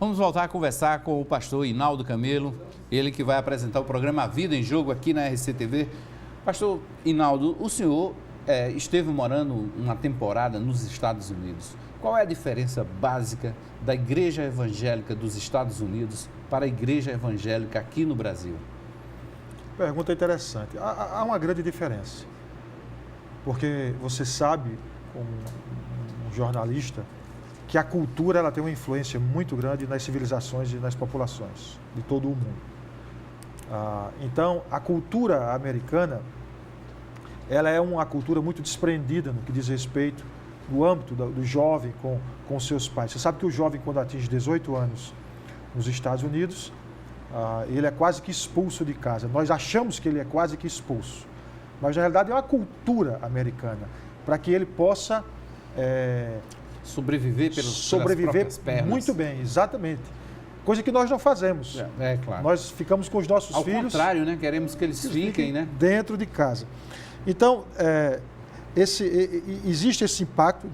Vamos voltar a conversar com o pastor Hinaldo Camelo, ele que vai apresentar o programa Vida em Jogo aqui na RCTV. Pastor Hinaldo, o senhor esteve morando uma temporada nos Estados Unidos. Qual é a diferença básica da igreja evangélica dos Estados Unidos para a igreja evangélica aqui no Brasil? Pergunta interessante. Há uma grande diferença, porque você sabe, como um jornalista, que a cultura ela tem uma influência muito grande nas civilizações e nas populações de todo o mundo. Então, a cultura americana, ela é uma cultura muito desprendida no que diz respeito do âmbito do jovem com seus pais. Você sabe que o jovem, quando atinge 18 anos nos Estados Unidos, ele é quase que expulso de casa. Nós achamos que ele é quase que expulso, mas na realidade é uma cultura americana, para que ele possa sobreviver pelas próprias pernas. Muito bem, exatamente. Coisa que nós não fazemos. Claro. Nós ficamos com os nossos filhos... Ao contrário, né? Queremos que eles fiquem, né? Dentro de casa. Então, existe esse impacto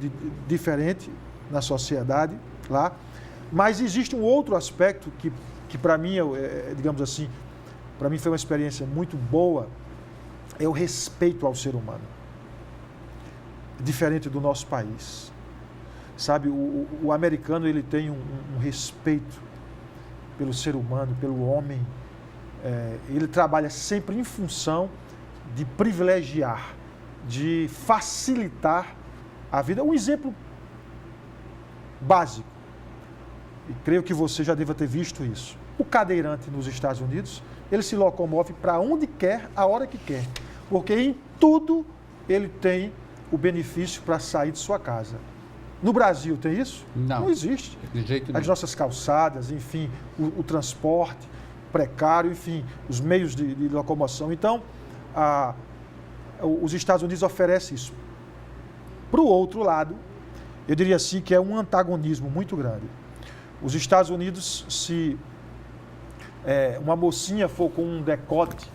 diferente na sociedade lá, mas existe um outro aspecto que para mim, digamos assim, para mim foi uma experiência muito boa, é o respeito ao ser humano. Diferente do nosso país. Sabe, o americano ele tem um respeito pelo ser humano, pelo homem. Ele trabalha sempre em função de privilegiar, de facilitar a vida. Um exemplo básico, e creio que você já deva ter visto isso. O cadeirante nos Estados Unidos, ele se locomove para onde quer, a hora que quer, porque em tudo ele tem o benefício para sair de sua casa. No Brasil tem isso? Não existe. De jeito nenhum. As nossas calçadas, enfim, o transporte precário, enfim, os meios de locomoção. Então, os Estados Unidos oferecem isso. Para o outro lado, eu diria assim que é um antagonismo muito grande. Os Estados Unidos, se uma mocinha for com um decote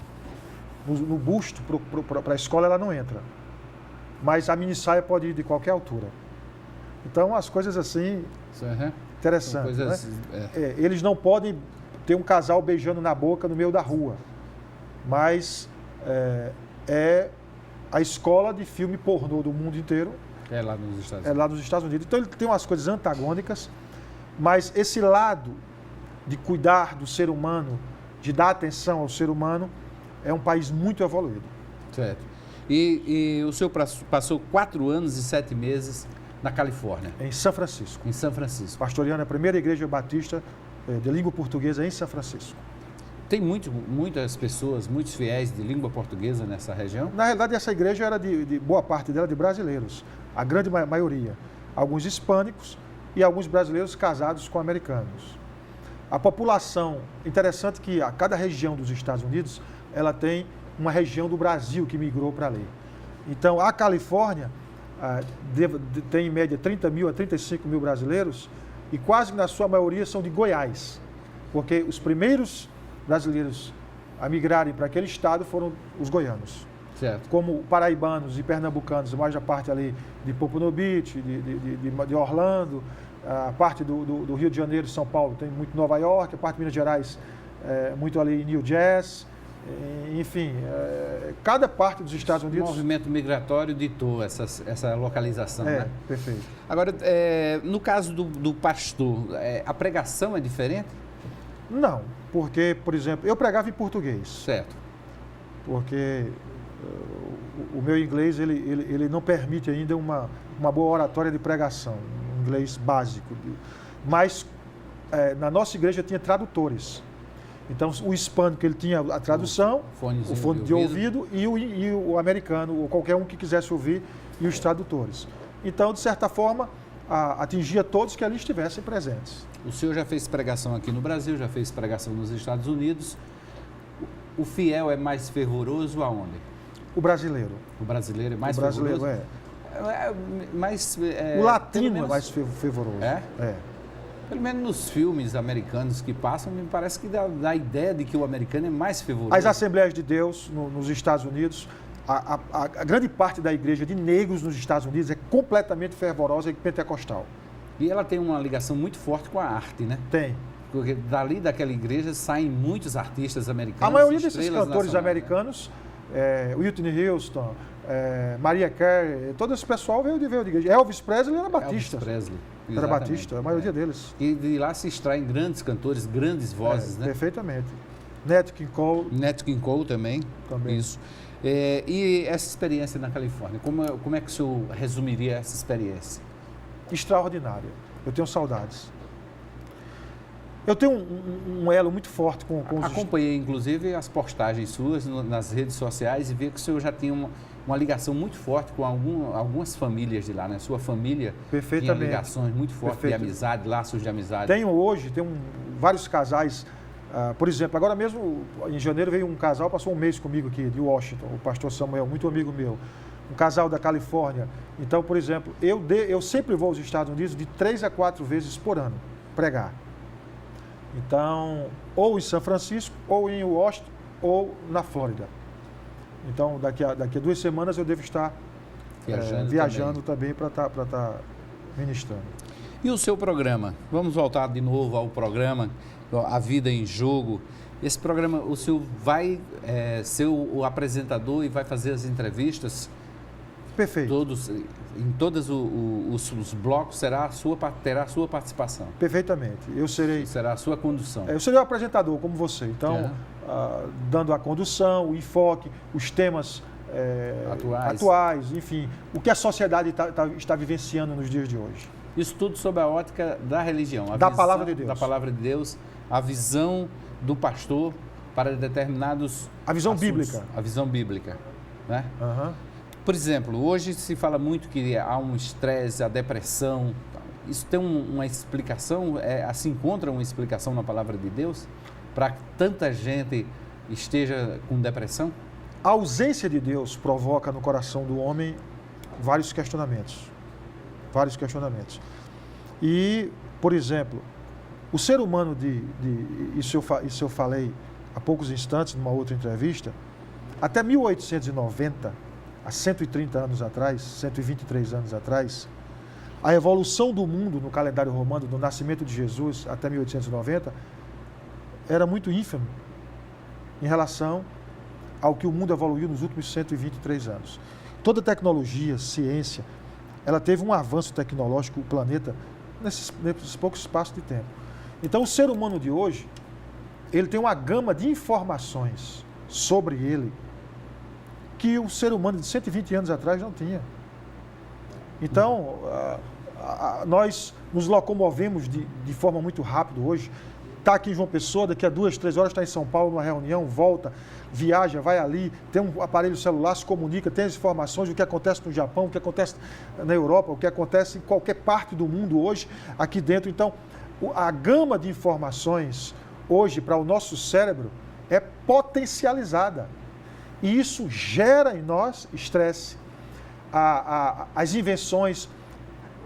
no busto para a escola, ela não entra. Mas a minissaia pode ir de qualquer altura. Então, as coisas assim, interessantes. Coisas, né? Eles não podem ter um casal beijando na boca no meio da rua. Mas é a escola de filme pornô do mundo inteiro. É lá nos Estados Unidos. É lá nos Estados Unidos. Então, ele tem umas coisas antagônicas, mas esse lado de cuidar do ser humano, de dar atenção ao ser humano, é um país muito evoluído. Certo. E o senhor passou 4 anos e 7 meses na Califórnia. Em São Francisco. Em São Francisco. Pastoreando a primeira igreja batista de língua portuguesa em São Francisco. Tem muitas pessoas, muitos fiéis de língua portuguesa nessa região? Na realidade, essa igreja era de boa parte dela de brasileiros, a grande maioria. Alguns hispânicos e alguns brasileiros casados com americanos. A população, interessante que a cada região dos Estados Unidos, ela tem uma região do Brasil que migrou para ali. Então, a Califórnia tem em média 30 mil a 35 mil brasileiros e quase na sua maioria são de Goiás, porque os primeiros brasileiros a migrarem para aquele estado foram os goianos. Certo. Como paraibanos e pernambucanos, mais a parte ali de Pompano Beach, de Orlando, a parte do Rio de Janeiro, São Paulo, tem muito Nova York, a parte de Minas Gerais, muito ali em New Jersey. Enfim, cada parte dos Estados Unidos... O movimento migratório ditou essa localização, né? Perfeito. Agora, no caso do pastor, a pregação é diferente? Não, porque, por exemplo, eu pregava em português. Certo. Porque o meu inglês, ele não permite ainda uma boa oratória de pregação, um inglês básico. Mas na nossa igreja tinha tradutores. Então, o hispânico, ele tinha a tradução, o fone de ouvido e o americano, ou qualquer um que quisesse ouvir, e os tradutores. Então, de certa forma, atingia todos que ali estivessem presentes. O senhor já fez pregação aqui no Brasil, já fez pregação nos Estados Unidos. O fiel é mais fervoroso aonde? O brasileiro. O brasileiro é mais fervoroso? O brasileiro é. O latino é mais fervoroso. É? Pelo menos nos filmes americanos que passam, me parece que dá a ideia de que o americano é mais fervoroso. As Assembleias de Deus nos Estados Unidos, a grande parte da igreja de negros nos Estados Unidos é completamente fervorosa e pentecostal. E ela tem uma ligação muito forte com a arte, né? Tem. Porque dali daquela igreja saem muitos artistas americanos. A maioria desses cantores nacionais, americanos, Whitney Houston, Mariah Carey, todo esse pessoal veio de igreja. Elvis Presley era batista. Elvis Presley, era batista, a maioria deles. E de lá se extraem grandes cantores, grandes vozes, né? Perfeitamente. Nat King Cole também. Isso. E essa experiência na Califórnia, como é que o senhor resumiria essa experiência? Extraordinária. Eu tenho saudades. Eu tenho um elo muito forte com os... Acompanhei, inclusive, as postagens suas nas redes sociais e vi que o senhor já tinha uma ligação muito forte com algumas famílias de lá, né? Sua família tinha ligações muito fortes de amizade, laços de amizade. Tenho vários casais. Por exemplo, agora mesmo, em janeiro, veio um casal, passou um mês comigo aqui, de Washington, o pastor Samuel, muito amigo meu. Um casal da Califórnia. Então, por exemplo, eu sempre vou aos Estados Unidos de 3 a 4 vezes por ano pregar. Então, ou em São Francisco, ou em Washington, ou na Flórida. Então, daqui a 2 semanas eu devo estar viajando também para estar ministrando. E o seu programa? Vamos voltar de novo ao programa, A Vida em Jogo. Esse programa, o senhor vai ser o apresentador e vai fazer as entrevistas? Perfeito. Em todos os blocos terá a sua participação. Perfeitamente. Será a sua condução. Eu serei o apresentador, como você. Então, dando a condução, o enfoque, os temas atuais, enfim, o que a sociedade está vivenciando nos dias de hoje. Isso tudo sob a ótica da religião. Palavra de Deus. Da palavra de Deus, a visão do pastor para determinados A visão assuntos. bíblica. A visão bíblica, né? Uhum. Por exemplo, hoje se fala muito que há um estresse, a depressão. Isso tem uma explicação, se encontra uma explicação na palavra de Deus para que tanta gente esteja com depressão? A ausência de Deus provoca no coração do homem vários questionamentos. E, por exemplo, o ser humano isso eu falei há poucos instantes, numa outra entrevista, até 1890, há 130 anos atrás, 123 anos atrás, a evolução do mundo no calendário romano, do nascimento de Jesus até 1890, era muito ínfimo em relação ao que o mundo evoluiu nos últimos 123 anos. Toda tecnologia, ciência, ela teve um avanço tecnológico, o planeta, nesse pouco espaço de tempo. Então, o ser humano de hoje, ele tem uma gama de informações sobre ele que o ser humano de 120 anos atrás não tinha. Então, nós nos locomovemos de forma muito rápida hoje. Está aqui em João Pessoa, daqui a 2, 3 horas está em São Paulo, numa reunião, volta, viaja, vai ali, tem um aparelho celular, se comunica, tem as informações do que acontece no Japão, o que acontece na Europa, o que acontece em qualquer parte do mundo hoje, aqui dentro. Então, a gama de informações hoje para o nosso cérebro é potencializada. E isso gera em nós estresse. As invenções,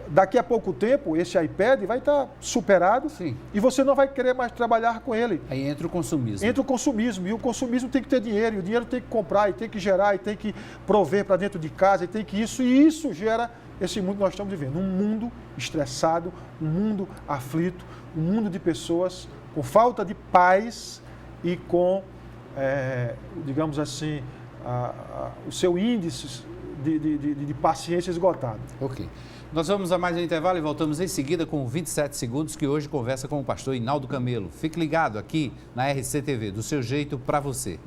daqui a pouco tempo, esse iPad vai estar superado. Sim. E você não vai querer mais trabalhar com ele. Aí entra o consumismo. Entra o consumismo. E o consumismo tem que ter dinheiro. E o dinheiro tem que comprar, e tem que gerar, e tem que prover para dentro de casa, e tem que isso. E isso gera esse mundo que nós estamos vivendo. Um mundo estressado, um mundo aflito, um mundo de pessoas com falta de paz e com, digamos assim, o seu índice de paciência esgotado. Ok. Nós vamos a mais um intervalo e voltamos em seguida com 27 segundos, que hoje conversa com o pastor Inaldo Camelo. Fique ligado aqui na RCTV, do seu jeito para você.